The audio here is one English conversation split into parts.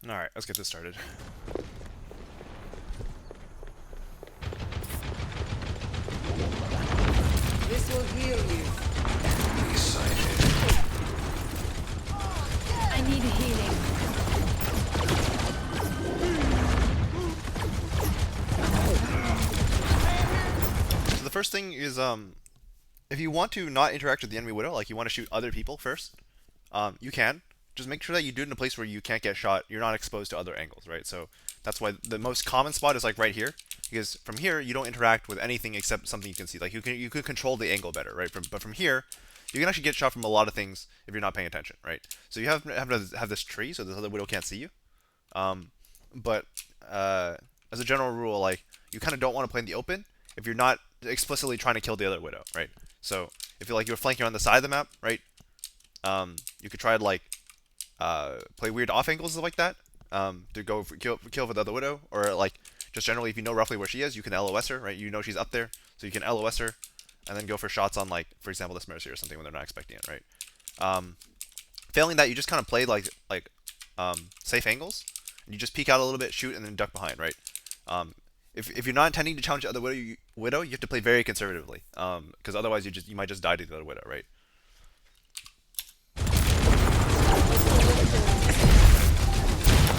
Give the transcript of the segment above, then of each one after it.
Alright, let's get this started. This will heal you. Excited. I need healing. So the first thing is, if you want to not interact with the enemy widow, like you want to shoot other people first, you can. Just make sure that you do it in a place where you can't get shot. You're not exposed to other angles, right? So that's why the most common spot is like right here, because from here you don't interact with anything except something you can see. Like you can control the angle better, right? But from here, you can actually get shot from a lot of things if you're not paying attention, right? So you have to have this tree so this other widow can't see you. Um, but as a general rule, like you kind of don't want to play in the open if you're not explicitly trying to kill the other widow, right? So if you're flanking on the side of the map, right? You could try to like play weird off angles like that to go for, kill for the other widow, or like just generally if you know roughly where she is, you can LOS her, right? You know she's up there, so you can LOS her, and then go for shots on like for example this Mercy or something when they're not expecting it, right? Um, Failing that, you just kind of play safe angles, and you just peek out a little bit, shoot, and then duck behind, right? If you're not intending to challenge the other widow, you have to play very conservatively, because otherwise you might just die to the other widow, right?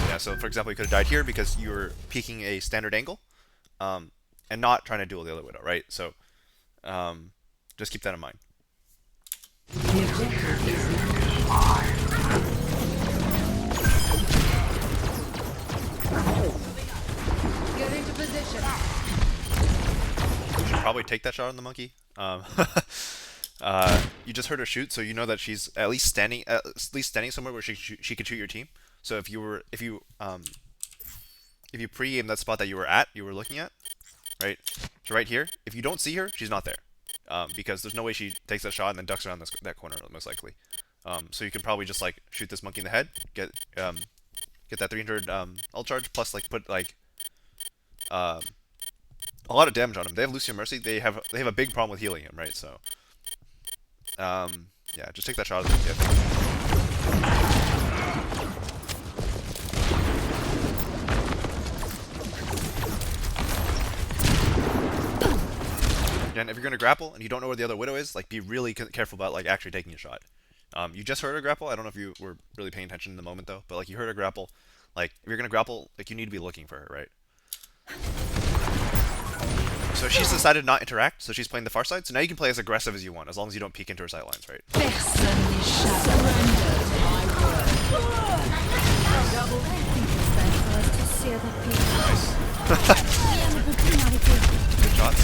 Yeah, so for example, you could have died here because you were peeking a standard angle, and not trying to duel the other widow, right? So um, just keep that in mind. The objective is now. Get into position. You should probably take that shot on the monkey. You just heard her shoot, so you know that she's at least standing somewhere where she could shoot your team. So if you pre-aim that spot that you were looking at, right? So right here, if you don't see her, she's not there, because there's no way she takes that shot and then ducks around that corner most likely. So you can probably just like shoot this monkey in the head, get that 300 ult charge plus like put like um, a lot of damage on him. They have Lucio Mercy. They have a big problem with healing him, right? So yeah, just take that shot. Again, if you're gonna grapple and you don't know where the other widow is, like be really careful about like actually taking a shot. You just heard her grapple. I don't know if you were really paying attention in the moment though, but like you heard her grapple. Like if you're gonna grapple, like you need to be looking for her, right? So she's decided not to interact, so she's playing the far side. So now you can play as aggressive as you want, as long as you don't peek into her sight lines, right? Personne n'échappe. Double to see other people. Nice. Rien ne peut plus m'arrêter. Good shots.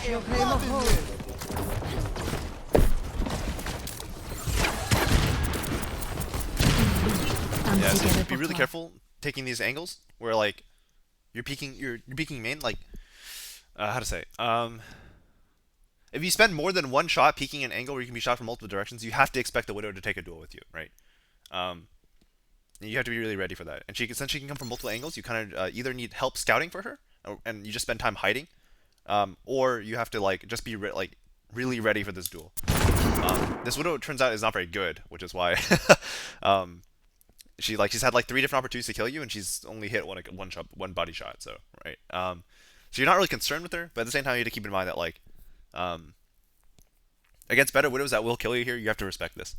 She'll pay my home. Yeah, so be really careful taking these angles where like you're peeking main, like how to say if you spend more than one shot peeking an angle where you can be shot from multiple directions, you have to expect the widow to take a duel with you, right? um, you have to be really ready for that, and since she can come from multiple angles, you kind of either need help scouting for her, and you just spend time hiding, or you have to like just be really ready for this duel. This widow turns out is not very good, which is why um, she's had like three different opportunities to kill you, and she's only hit one body shot. So right, so you're not really concerned with her, but at the same time, you have to keep in mind that like um, against better widows that will kill you here, you have to respect this.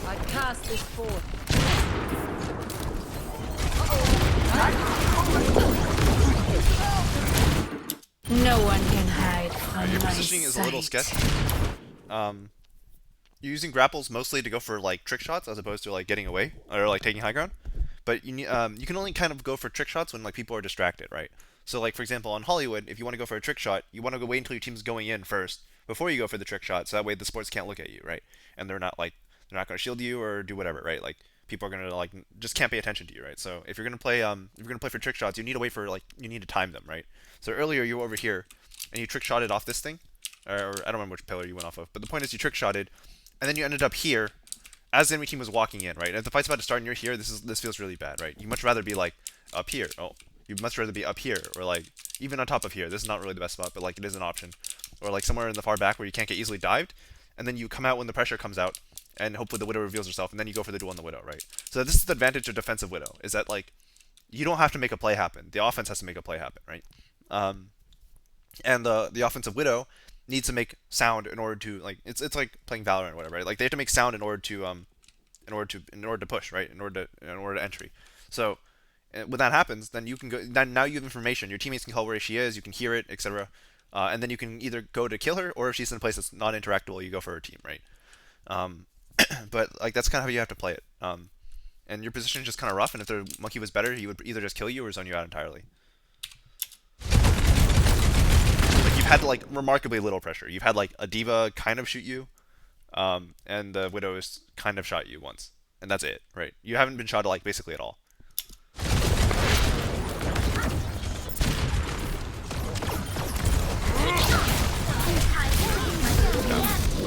I cast this forth. No one can hide from Your my positioning is a little sight. sketchy. You're using grapples mostly to go for like trick shots as opposed to like getting away or like taking high ground. But you can only kind of go for trick shots when like people are distracted, right? So like for example on Hollywood, if you want to go for a trick shot, you want to go wait until your team's going in first before you go for the trick shot, so that way the sports can't look at you, right? And they're not going to shield you or do whatever, right? Like people are going to like just can't pay attention to you, right? So if you're gonna play for trick shots, you need to wait for like you need to time them, right? So earlier you were over here and you trick shotted off this thing, or I don't remember which pillar you went off of. But the point is, you trick shotted, and then you ended up here, as the enemy team was walking in, right? And if the fight's about to start and you're here, this feels really bad, right? You much rather be like up here. Oh, you'd much rather be up here, or like even on top of here. This is not really the best spot, but like it is an option, or like somewhere in the far back where you can't get easily dived, and then you come out when the pressure comes out, and hopefully the Widow reveals herself, and then you go for the duel on the Widow, right? So this is the advantage of defensive Widow, is that like you don't have to make a play happen. The offense has to make a play happen, right? And the offensive Widow needs to make sound in order to like it's like playing Valorant or whatever, right? Like they have to make sound in order to push, right? In order to entry. So when that happens, then you can go. Then now you have information. Your teammates can call where she is. You can hear it, etc. And then you can either go to kill her, or if she's in a place that's not interactable, you go for her team, right? Um, but like that's kind of how you have to play it. And your position is just kind of rough. And if the monkey was better, he would either just kill you or zone you out entirely. Like you've had like remarkably little pressure. You've had like a diva kind of shoot you, and the Widow has kind of shot you once, and that's it, right? You haven't been shot like basically at all.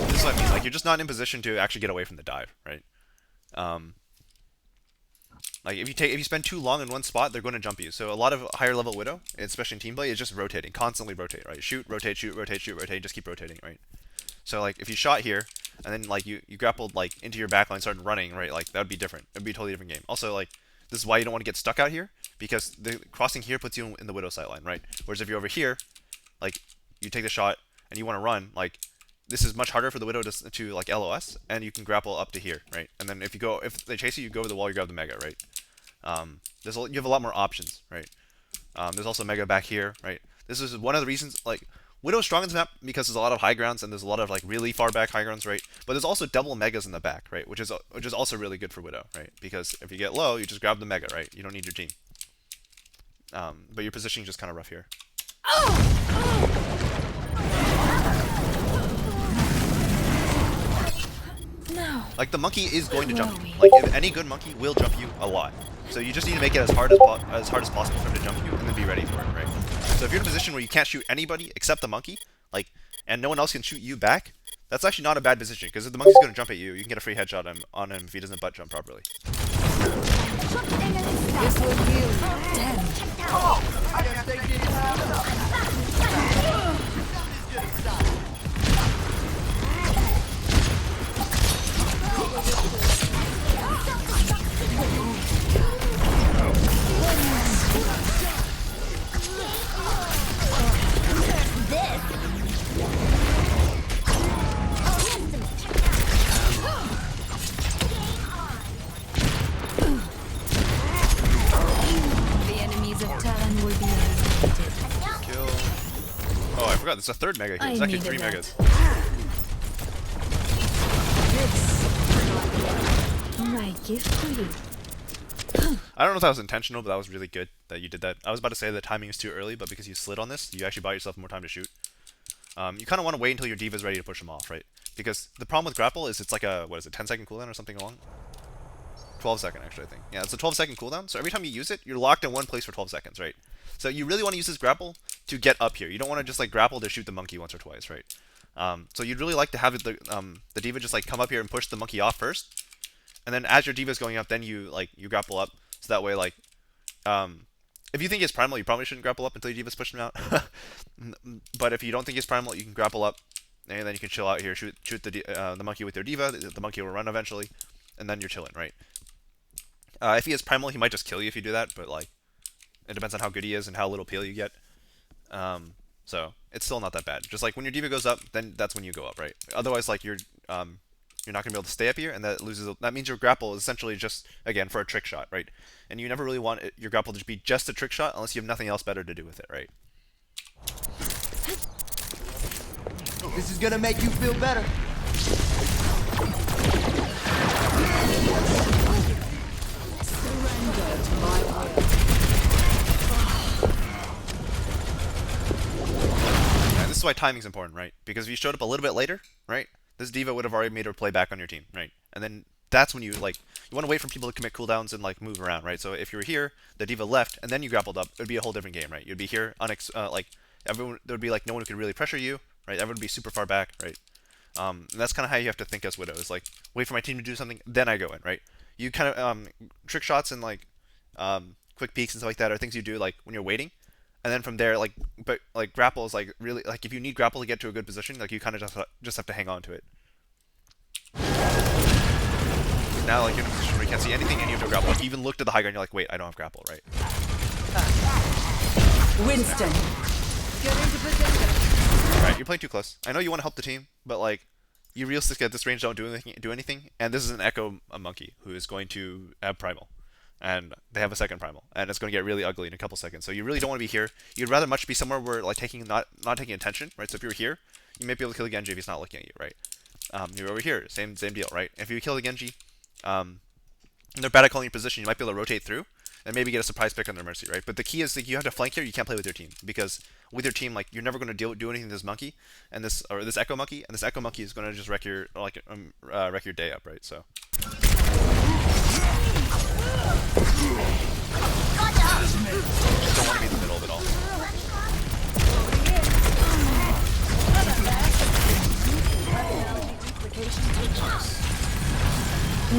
This is what I mean. Like you're just not in position to actually get away from the dive, right? Like if you spend too long in one spot, they're going to jump you. So a lot of higher level Widow, especially in team play, is just rotating, constantly rotate, right? Shoot, rotate, shoot, rotate, shoot, rotate, just keep rotating, right? So like if you shot here and then like you grappled like into your backline, started running, right? Like that would be different. It would be a totally different game. Also like this is why you don't want to get stuck out here, because the crossing here puts you in the Widow sight line, right? Whereas if you're over here, like you take the shot and you want to run, like this is much harder for the Widow to like LOS, and you can grapple up to here, right? And then if they chase you, you go over the wall, you grab the Mega, right? You have a lot more options, right? There's also Mega back here, right? This is one of the reasons, like, Widow's strong in this map because there's a lot of high grounds and there's a lot of, like, really far back high grounds, right? But there's also double Megas in the back, right? Which is also really good for Widow, right? Because if you get low, you just grab the Mega, right? You don't need your team. But your positioning is just kind of rough here. No. Like, the monkey is going to jump you. Like, if any good monkey will jump you a lot. So you just need to make it as hard as possible for him to jump you, and then be ready for it, right? So if you're in a position where you can't shoot anybody except the monkey, like, and no one else can shoot you back, that's actually not a bad position, because if the monkey's going to jump at you, you can get a free headshot on him if he doesn't butt jump properly. This will heal you. Damn. The enemies of Talon will be eliminated. Kill. Oh, I forgot, there's a third Mega here. There's actually 3 Megas. My gift to you. I don't know if that was intentional, but that was really good that you did that. I was about to say the timing is too early, but because you slid on this, you actually bought yourself more time to shoot. You kind of want to wait until your diva's ready to push them off, right? Because the problem with grapple is it's like a, 10-second cooldown or something along? 12-second, actually, I think. Yeah, it's a 12-second cooldown, so every time you use it, you're locked in one place for 12 seconds, right? So you really want to use this grapple to get up here. You don't want to just, like, grapple to shoot the monkey once or twice, right? So you'd really like to have the diva just, like, come up here and push the monkey off first. And then as your diva's going up, then you grapple up. So that way, like, if you think it's primal, you probably shouldn't grapple up until your diva's pushed him out. But if you don't think it's primal, you can grapple up, and then you can chill out here, shoot the monkey with your diva. The monkey will run eventually, and then you're chilling, right? If he is primal, he might just kill you if you do that, but like, it depends on how good he is and how little peel you get. So it's still not that bad. Just like when your diva goes up, then that's when you go up, right? Otherwise, like you're not gonna be able to stay up here, and that means your grapple is essentially just, again, for a trick shot, right? And you never really want your grapple to be just a trick shot unless you have nothing else better to do with it, right? This is gonna make you feel better. Surrender to my will. And this is why timing's important, right? Because if you showed up a little bit later, right, this diva would have already made her play back on your team, right? And then that's when you want to wait for people to commit cooldowns and like move around, right? So if you were here, the diva left, and then you grappled up, it would be a whole different game, right? You'd be here, everyone, there would be like no one who could really pressure you, right? Everyone would be super far back, right? And that's kind of how you have to think as Widow. Is like, wait for my team to do something, then I go in, right? You kind of trick shots and like quick peeks and stuff like that are things you do like when you're waiting, and then from there, like, but like grapple is like really like if you need grapple to get to a good position, like you kind of just have to hang on to it. Now like you're in a position where you can't see anything and you have to grapple. Like you even looked at the high ground, you're like, wait, I don't have grapple, right? Winston. Get into position. Right, you're playing too close. I know you want to help the team, but like, you realistically at this range don't do anything. And this is an Echo a monkey who is going to have primal, and they have a second primal, and it's going to get really ugly in a couple seconds. So you really don't want to be here. You'd rather much be somewhere where like not taking attention, right? So if you're here, you might be able to kill the Genji if he's not looking at you, right? You're over here, same deal, right? If you kill the Genji, and they're bad at calling your position, you might be able to rotate through and maybe get a surprise pick on their mercy, right? But the key is like you have to flank here. You can't play with your team because with your team, like you're never going to do anything to this monkey and this Echo monkey, and this Echo monkey is going to just wreck your day up, right? So. Just don't want to be in the middle of it all.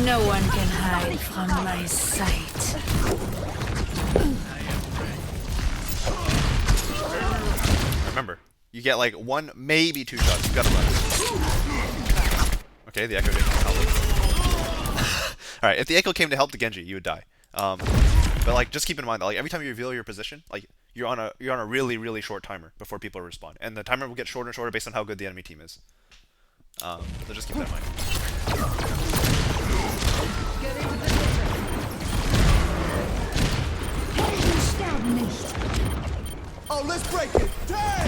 No one can hide from my sight. Remember, you get like 1, maybe 2 shots. You gotta run. Okay, the Echo didn't help. All right, if the Echo came to help the Genji, you would die. But like, just keep in mind that like every time you reveal your position, like you're on a really short timer before people respond, and the timer will get shorter and shorter based on how good the enemy team is. So just keep that in mind. Oh, let's break it! Damn!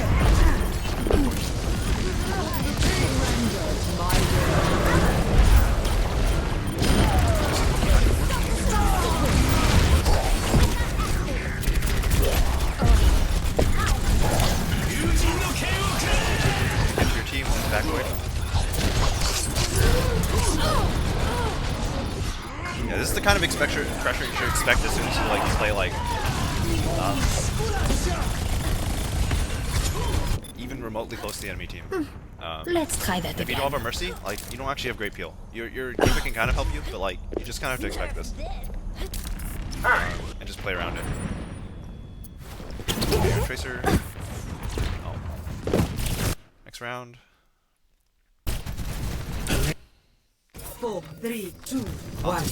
Get your team back away. Yeah, this is the kind of pressure you should expect as soon as you play like even remotely close to the enemy team. Let's try that If you again. don't have a mercy, like you don't actually have great peel. Your keeper can kind of help you, but like you just kind of have to expect this and just play around it. Tracer. Oh. Next round. 4, 3, 2, 1.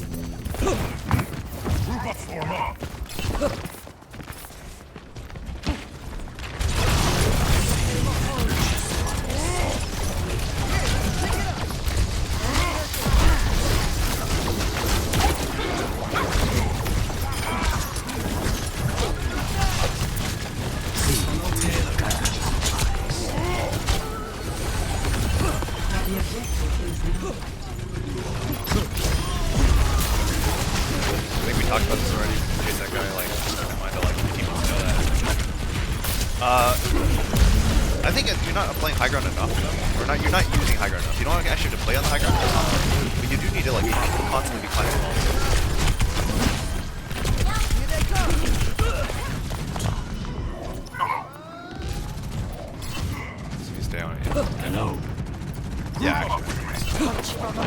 I think we talked about this already. In case that guy like never mind that like the team doesn't know that. I think you're not playing high ground enough, though. Or not, you're not using high ground enough. You don't actually have to play on the high ground, but you do need to like constantly be climbing walls. So you stay on it. Hello. Yeah, actually.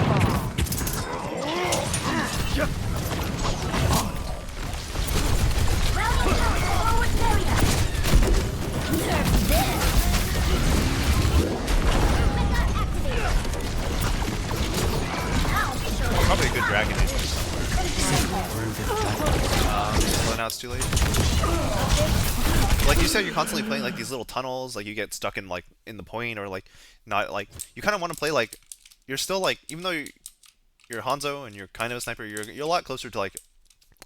Probably a good dragon age somewhere. Well, now it's too late. Like you said, you're constantly playing like these little tunnels. Like you get stuck in like in the point, or like not like you kind of want to play like you're still like even though you're Hanzo and you're kind of a sniper, you're a lot closer to like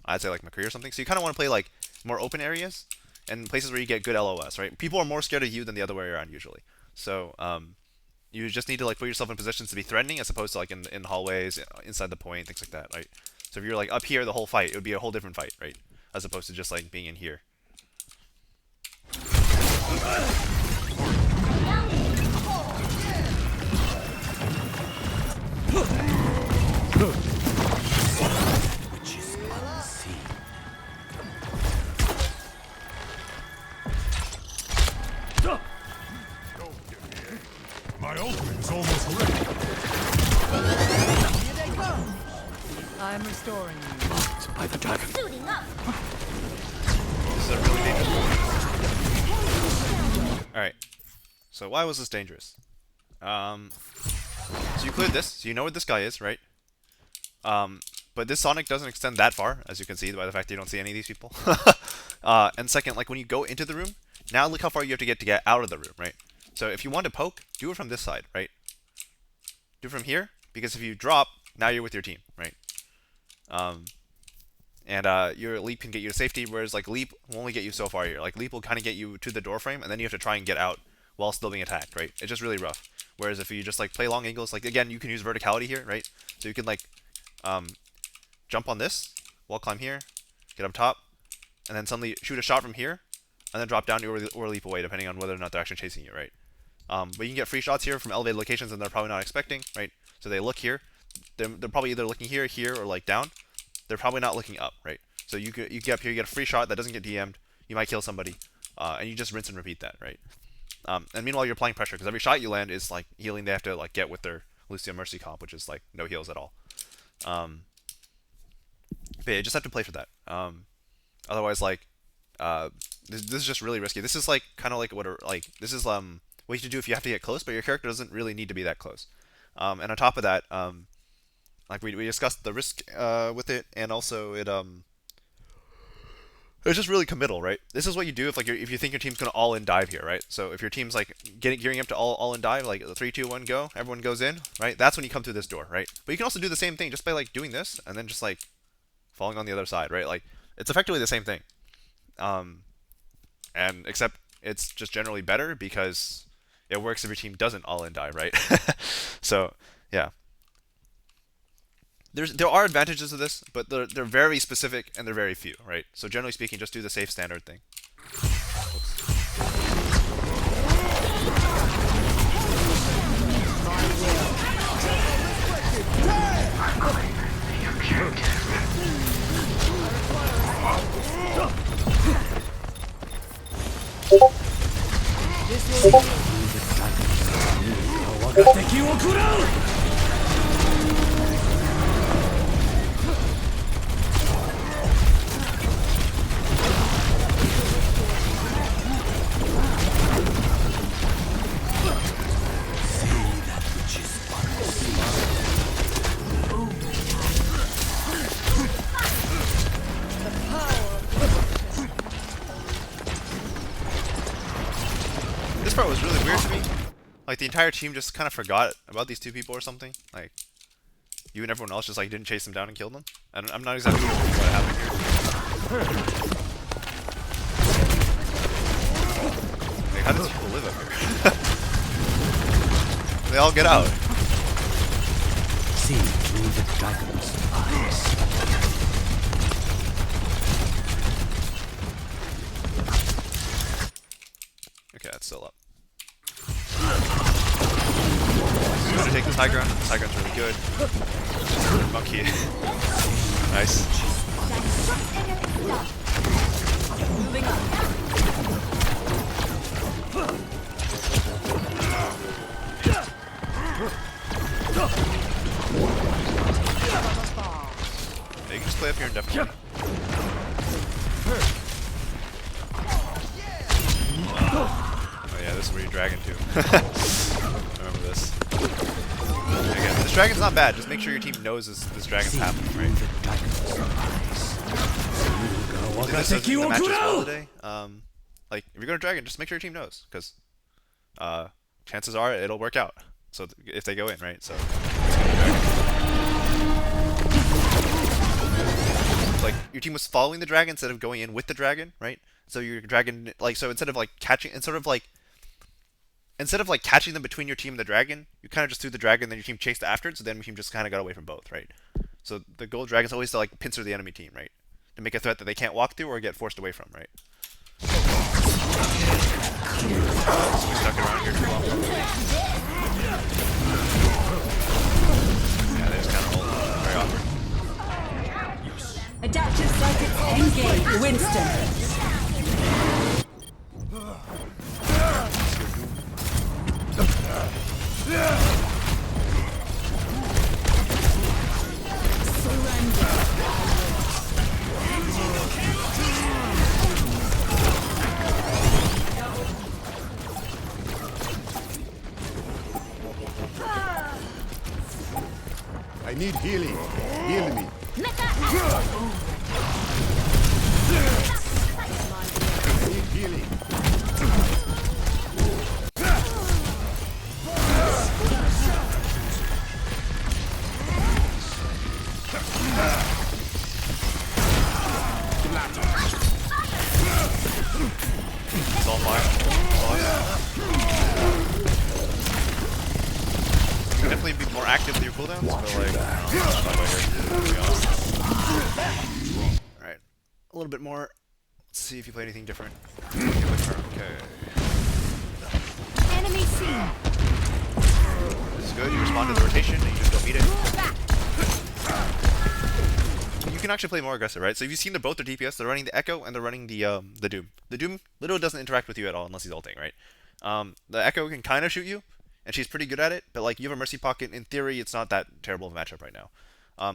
I'd say like McCree or something. So you kind of want to play like more open areas and places where you get good LOS, right? People are more scared of you than the other way around usually. So you just need to like put yourself in positions to be threatening as opposed to like in hallways, inside the point, things like that, right? So if you're like up here the whole fight, it would be a whole different fight, right? As opposed to just like being in here. I'm restoring you. By the dragon. This is a really dangerous one. Alright. So why was this dangerous? So you cleared this, so you know where this guy is, right? But this Sonic doesn't extend that far, as you can see by the fact that you don't see any of these people. And second, like when you go into the room, now look how far you have to get out of the room, right? So if you want to poke, do it from this side, right? Do it from here, because if you drop, now you're with your team, right? Your leap can get you to safety, whereas like leap will only get you so far here. Like leap will kind of get you to the door frame, and then you have to try and get out while still being attacked, right? It's just really rough. Whereas if you just like play long angles, like again, you can use verticality here, right? So you can like jump on this, wall climb here, get up top, and then suddenly shoot a shot from here, and then drop down or leap away, depending on whether or not they're actually chasing you, right? But you can get free shots here from elevated locations, and they're probably not expecting, right? So they look here, they're probably either looking here, here, or like down. They're probably not looking up, right? So you get up here, you get a free shot that doesn't get DM'd, you might kill somebody, and you just rinse and repeat that, right? And meanwhile, you're applying pressure, because every shot you land is like healing they have to like get with their Lucio Mercy comp, which is like no heals at all. But yeah, you just have to play for that. Otherwise, like, this is just really risky. This is like kind of like this is what you have to do if you have to get close, but your character doesn't really need to be that close. And on top of that, like we discussed the risk with it, and also it's just really committal, right? This is what you do if if you think your team's gonna all in dive here, right? So if your team's like gearing up to all in dive, like 3, 2, 1, go, everyone goes in, right? That's when you come through this door, right? But you can also do the same thing just by like doing this and then just like falling on the other side, right? Like it's effectively the same thing, and except it's just generally better because it works if your team doesn't all in dive, right? So yeah. There are advantages to this, but they're very specific and they're very few, right? So generally speaking, just do the safe standard thing. This part was really weird to me. Like the entire team just kind of forgot about these two people or something. Like you and everyone else just like didn't chase them down and kill them. I'm not exactly sure what happened here. Like how do these people live up here? They all get out. See through the dragon's eyes. Okay, that's still up. I'm gonna take this high ground. This high ground's really good. Monkey. Nice. Moving up. Yeah, you can just play up here indefinitely. Oh yeah, this is where you drag into. Remember this. Again, this dragon's not bad. Just make sure your team knows this dragon's happening, right? I did this in the match as well today. Like, if you're going to dragon, just make sure your team knows, because chances are it'll work out. So if they go in, right? So like your team was following the dragon instead of going in with the dragon, right? So your dragon, like, so instead of like catching them between your team and the dragon, you kind of just threw the dragon, then your team chased after it, so then your team just kind of got away from both, right? So the gold dragon's always to like pincer the enemy team, right? To make a threat that they can't walk through or get forced away from, right? So we stuck around here too long. Yeah, they just kind of hold very awkward. Adaptive circuits engage. Winston. Surrender. I need healing. Heal me. I need healing. It's all fine. You can definitely be more active with your cooldowns, but like, alright. A little bit more. Let's see if you play anything different. Okay. Enemy seen. This is good. You respond to the rotation and you just don't beat it. You can actually play more aggressive, right? So if you've seen both their DPS, they're running the Echo and they're running the Doom. The Doom literally doesn't interact with you at all unless he's ulting, right? The Echo can kind of shoot you, and she's pretty good at it, but like you have a Mercy Pocket, in theory it's not that terrible of a matchup right now.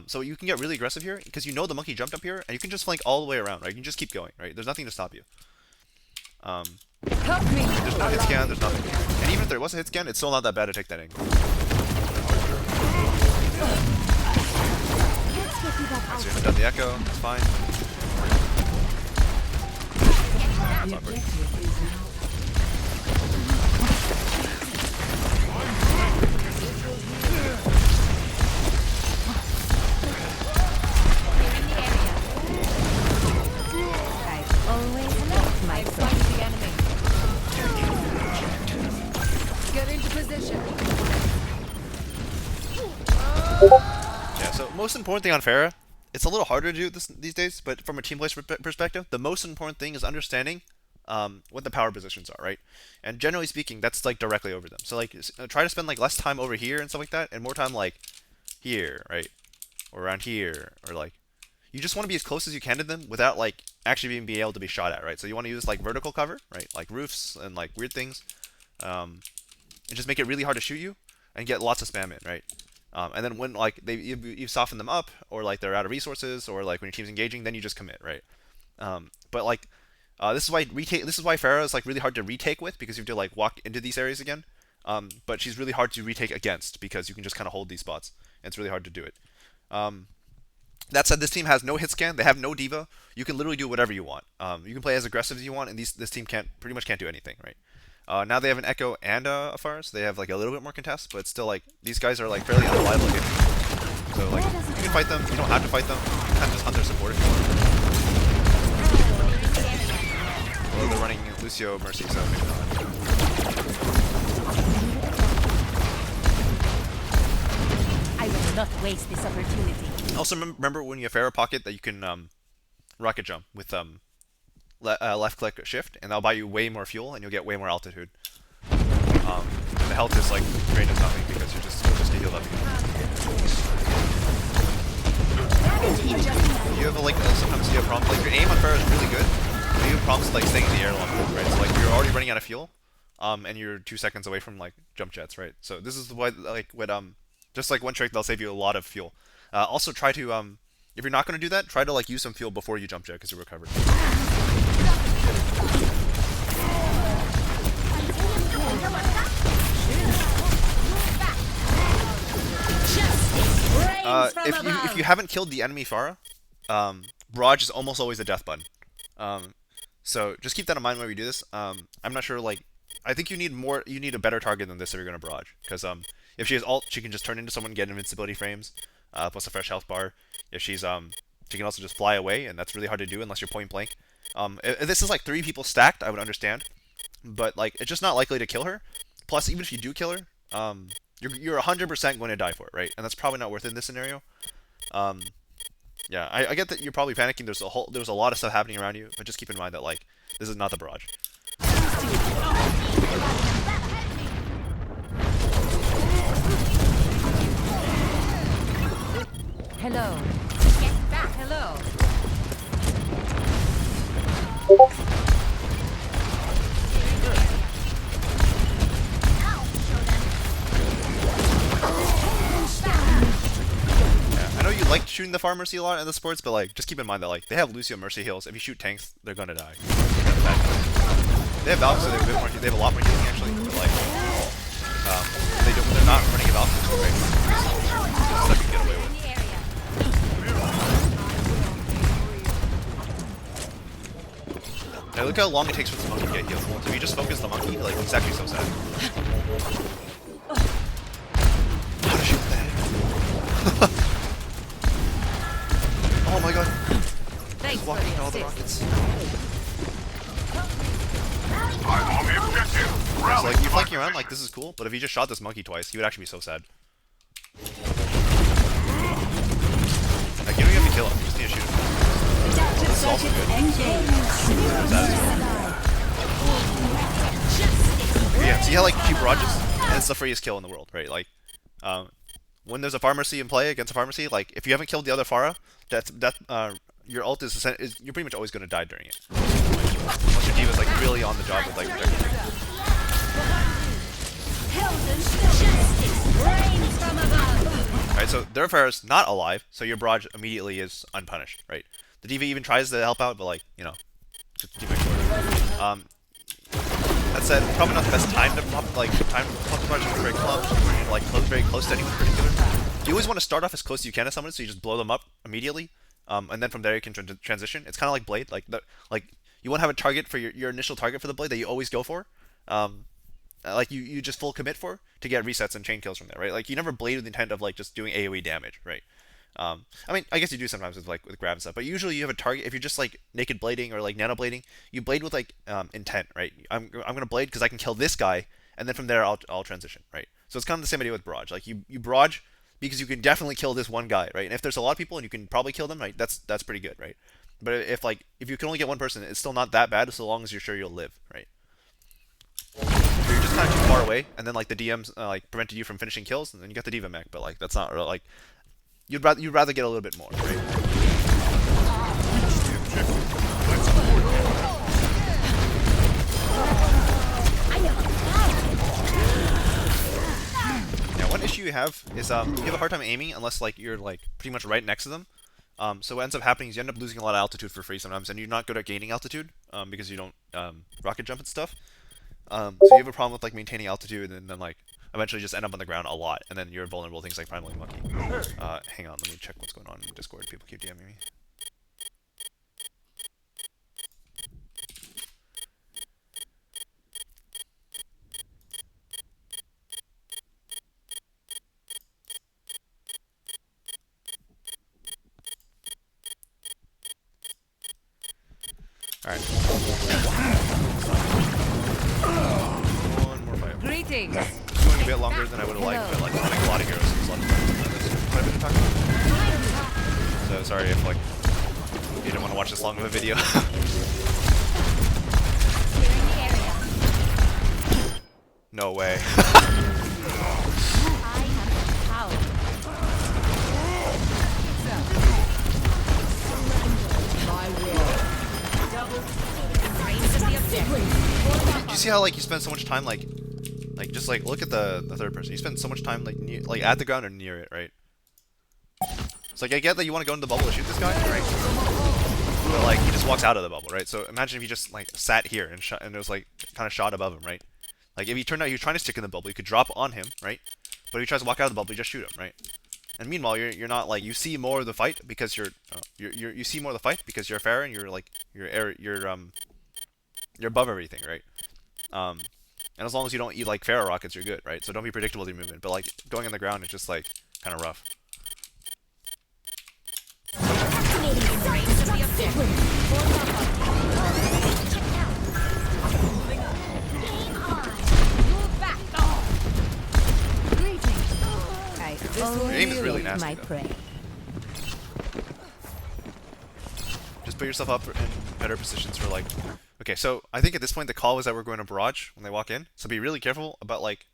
So you can get really aggressive here, because you know the monkey jumped up here, and you can just flank all the way around, right? You can just keep going, right? There's nothing to stop you. Help me. There's no hit scan, there's nothing. And even if there was a hit scan, it's still not that bad to take that angle. So you haven't done the Echo, it's fine. That's awkward. Always left my side. The enemy. Get into position. Yeah, so most important thing on Pharah, it's a little harder to do this these days, but from a team play perspective, the most important thing is understanding what the power positions are, right? And generally speaking, that's like directly over them. So like try to spend like less time over here and stuff like that, and more time like here, right? Or around here, or like you just want to be as close as you can to them without like actually being able to be shot at, right? So you want to use like vertical cover, right? Like roofs and like weird things, and just make it really hard to shoot you and get lots of spam in, right? And then when like you soften them up, or like they're out of resources, or like when your team's engaging, then you just commit, right? But like this is why Pharah is like really hard to retake with, because you have to like walk into these areas again. But she's really hard to retake against, because you can just kind of hold these spots, and it's really hard to do it. That said, this team has no hit scan. They have no diva. You can literally do whatever you want. You can play as aggressive as you want, and this team pretty much can't do anything, right? Now they have an Echo and a Far, so they have like a little bit more contest, but still like these guys are like fairly unreliable against you. So like you can fight them. You don't have to fight them. You can kind of just hunt their support if you want. Well, they're running Lucio Mercy, so maybe not. I will not waste this opportunity. Also remember when you have Pharah Pocket that you can rocket jump with left click shift, and that'll buy you way more fuel and you'll get way more altitude. And the health is like drained as nothing because you'll just get healed up again. You have like sometimes you have problems like your aim on Pharah is really good, but you have problems like staying in the air long, right? So like you're already running out of fuel, and you're 2 seconds away from like jump jets, right? So this is why like what just like one trick that'll save you a lot of fuel. Also try to if you're not going to do that, try to like use some fuel before you jump jet because you recover. If you haven't killed the enemy Pharah, barrage is almost always a death button. So just keep that in mind when we do this. I'm not sure, like, I think you need a better target than this if you're gonna barrage, because if she has ult, she can just turn into someone and get invincibility frames, plus a fresh health bar. If she's she can also just fly away, and that's really hard to do unless you're point blank. If this is like 3 people stacked, I would understand, but like it's just not likely to kill her. Plus, even if you do kill her, you're 100% going to die for it, right? And that's probably not worth it in this scenario. Yeah, I get that you're probably panicking. There's a lot of stuff happening around you, but just keep in mind that like this is not the barrage. Hello. Get back. Hello. I know you like shooting the Farm Mercy a lot in the sports, but like just keep in mind that like they have Lucio Mercy heals. If you shoot tanks, they're gonna die. They have Valkyries, so they have a lot more healing actually, but like when they're not running a Valkyrie, it's great. Just stuff you can get away with. look how long it takes for this monkey to get healed. So if you just focus the monkey, like, he's actually so sad. How to shoot that? Oh my god. Thanks He's for walking the into all the assist. rockets. So like, you flanking around, like, this is cool, but if you just shot this monkey twice, he would actually be so sad. Like, you don't even have to kill him, you just need to shoot him. This is also good. Yeah, see how, like, she barrages? And it's the freest kill in the world, right? Like, when there's a Pharmacy in play against a Pharmacy, like, if you haven't killed the other Pharah, your ult is you're pretty much always going to die during it. Unless your D.Va's, like, really on the job with, like, protecting you. Right, so their Pharah's not alive, so your barrage immediately is unpunished, right? The D.Va even tries to help out, but, like, you know, just keep it short. That said, probably not the best time to pop the barrage is very close, like very close to anyone in particular. You always want to start off as close as you can to someone, so you just blow them up immediately, and then from there you can transition. It's kind of like Blade, like you want to have a target for your initial target for the Blade that you always go for, like you just full commit for to get resets and chain kills from there, right? Like you never Blade with the intent of like just doing AoE damage, right? I mean, I guess you do sometimes with grab and stuff, but usually you have a target. If you're just like naked blading or like nano blading, you blade with like intent, right? I'm gonna blade because I can kill this guy, and then from there I'll transition, right? So it's kind of the same idea with barrage. Like you barrage because you can definitely kill this one guy, right? And if there's a lot of people and you can probably kill them, right? That's pretty good, right? But if you can only get one person, it's still not that bad so long as you're sure you'll live, right? If you're just kind of too far away, and then like the DMs like prevented you from finishing kills, and then you got the D.Va mech, but like that's not really, like. You'd rather get a little bit more, right? Now, one issue you have is you have a hard time aiming unless like you're like pretty much right next to them. So what ends up happening is you end up losing a lot of altitude for free sometimes, and you're not good at gaining altitude because you don't rocket jump and stuff. So you have a problem with like maintaining altitude, and then like eventually just end up on the ground a lot, and then you're vulnerable to things like Primal Monkey. Hang on, let me check what's going on in Discord. People keep DMing me. Alright. One more fight. Greetings. Going a bit longer than I would have liked, but like there's like a lot of heroes, so there's a lot of quite a bit to talk about. So sorry if like you didn't want to watch this long of a video. No way. I have power. Do you see how like you spend so much time like just like look at the third person. You spend so much time like at the ground or near it, right? It's like I get that you want to go into the bubble to shoot this guy, right? But like he just walks out of the bubble, right? So imagine if he just like sat here and it was like kind of shot above him, right? Like if he turned out he was trying to stick in the bubble, you could drop on him, right? But if he tries to walk out of the bubble, you just shoot him, right? And meanwhile, you're not like you see more of the fight because you see more of the fight because you're a Pharah and you're like you're above everything, right? And as long as you don't eat like Pharah rockets, you're good, right? So don't be predictable with your movement. But like going on the ground is just like kind of rough. Your aim is really nasty, though. Just put yourself up in better positions for like. Okay, so I think at this point the call was that we're going to barrage when they walk in. So be really careful about like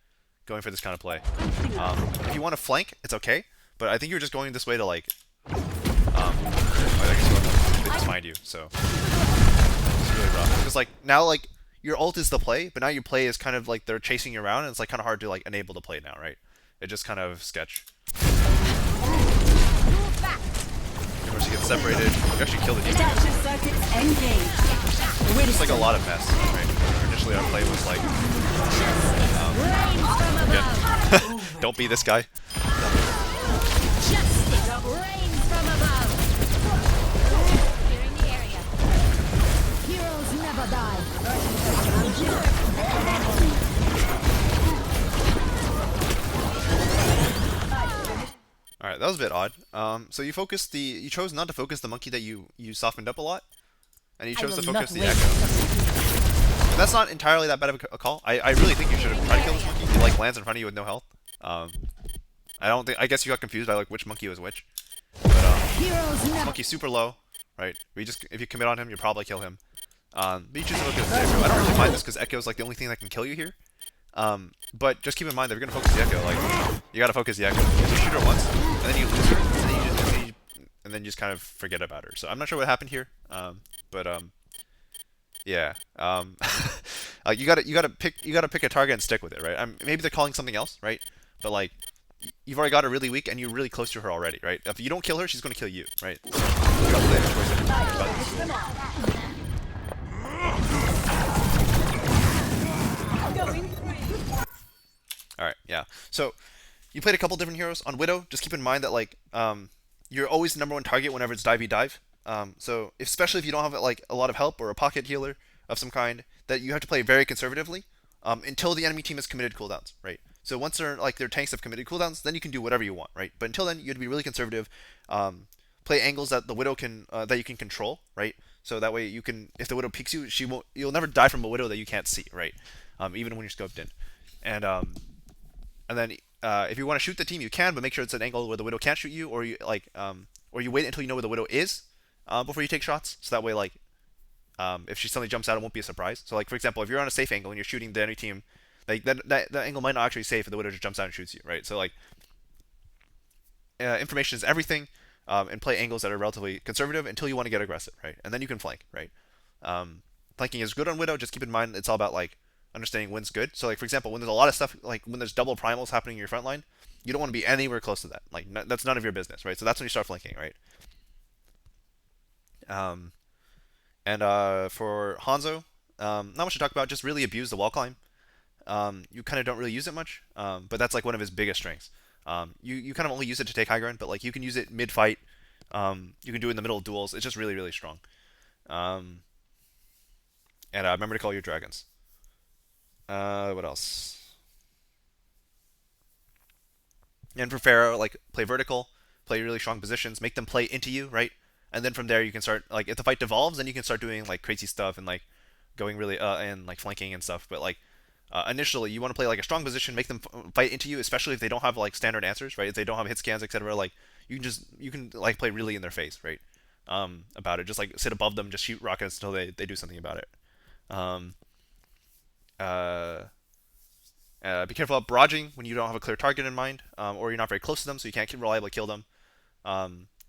going for this kind of play. If you want to flank, it's okay. But I think you're just going this way to like. I guess you want to find you. So it's really rough because like now like your ult is the play, but now your play is kind of like they're chasing you around, and it's like kind of hard to like enable the play now, right? It just kind of sketch. Of course, you get separated. You actually kill the demon. It's like a lot of mess, right? Initially, our play was like, again, don't be this guy. Heroes never die. All right, that was a bit odd. So you chose not to focus the monkey that you softened up a lot, and you chose to focus the echo. That's not entirely that bad of a call. I really think you should have tried to kill this monkey. He like lands in front of you with no health. I don't think. I guess you got confused by like which monkey was which. But this monkey's super low, right? If you commit on him, you'll probably kill him. But you choose to focus the echo. I don't really mind this because echo is like the only thing that can kill you here. But just keep in mind that if you're gonna focus the echo, like you gotta focus the echo. If you shoot her once and then you lose her, and then you just kind of forget about her. So I'm not sure what happened here. Yeah. You gotta pick a target and stick with it, right? Maybe they're calling something else, right? But like, you've already got her really weak and you're really close to her already, right? If you don't kill her, she's gonna kill you, right? So you gotta play a choice about this. Alright, yeah. So, you played a couple different heroes. On Widow, just keep in mind that, like, you're always the #1 target whenever it's dive. So, especially if you don't have, like, a lot of help or a pocket healer of some kind, that you have to play very conservatively until the enemy team has committed cooldowns, right? So, once their tanks have committed cooldowns, then you can do whatever you want, right? But until then, you have to be really conservative. Play angles that the Widow can, that you can control, right? So that way you can, if the Widow peeks you, you'll never die from a Widow that you can't see, right? Even when you're scoped in. And then if you want to shoot the team, you can, but make sure it's an angle where the Widow can't shoot you, or you wait until you know where the Widow is before you take shots. So that way, like, if she suddenly jumps out, it won't be a surprise. So, like, for example, if you're on a safe angle and you're shooting the enemy team, like that angle might not actually be safe if the Widow just jumps out and shoots you, right? So, like, information is everything, and play angles that are relatively conservative until you want to get aggressive, right? And then you can flank, right? Flanking is good on Widow. Just keep in mind it's all about like understanding when's good. So like for example, when there's a lot of stuff, like when there's double primals happening in your front line, you don't want to be anywhere close to that. Like that's none of your business, right? So that's when you start flanking, right? For Hanzo, not much to talk about. Just really abuse the wall climb. You kind of don't really use it much, but that's like one of his biggest strengths. You kind of only use it to take high ground, but like you can use it mid fight. You can do it in the middle of duels. It's just really really strong. Remember to call your dragons. What else? And for Pharaoh, like play vertical, play really strong positions, make them play into you, right? And then from there you can start like if the fight devolves, then you can start doing like crazy stuff and like going really and like flanking and stuff. But like initially you want to play like a strong position, make them fight into you, especially if they don't have like standard answers, right? If they don't have hit scans, etc. Like you can like play really in their face, right? About it, just like sit above them, just shoot rockets until they do something about it. Be careful about barraging when you don't have a clear target in mind, or you're not very close to them, so you can't reliably kill them.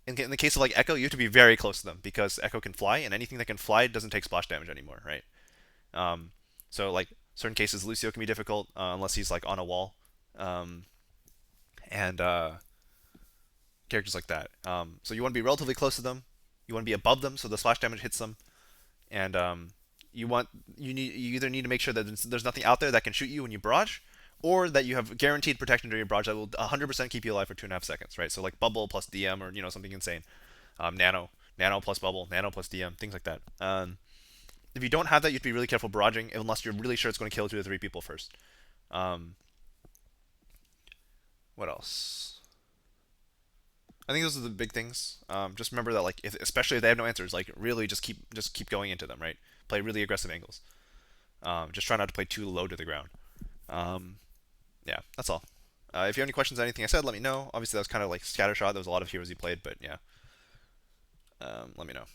In the case of like Echo, you have to be very close to them because Echo can fly, and anything that can fly doesn't take splash damage anymore, right? So like certain cases, Lucio can be difficult unless he's like on a wall, and characters like that. So you want to be relatively close to them. You want to be above them so the splash damage hits them, and you either need to make sure that there's nothing out there that can shoot you when you barrage, or that you have guaranteed protection during your barrage that will 100% keep you alive for 2.5 seconds, right? So like bubble plus DM or something insane, nano plus bubble, nano plus DM, things like that. If you don't have that, you have to be really careful barraging unless you're really sure it's going to kill 2 or 3 people first. What else? I think those are the big things. Just remember that, like, especially if they have no answers, like, really just keep going into them, right? Play really aggressive angles. Just try not to play too low to the ground. Yeah, that's all. If you have any questions on anything I said, let me know. Obviously, that was kind of like scattershot. There was a lot of heroes you played, but yeah. Let me know.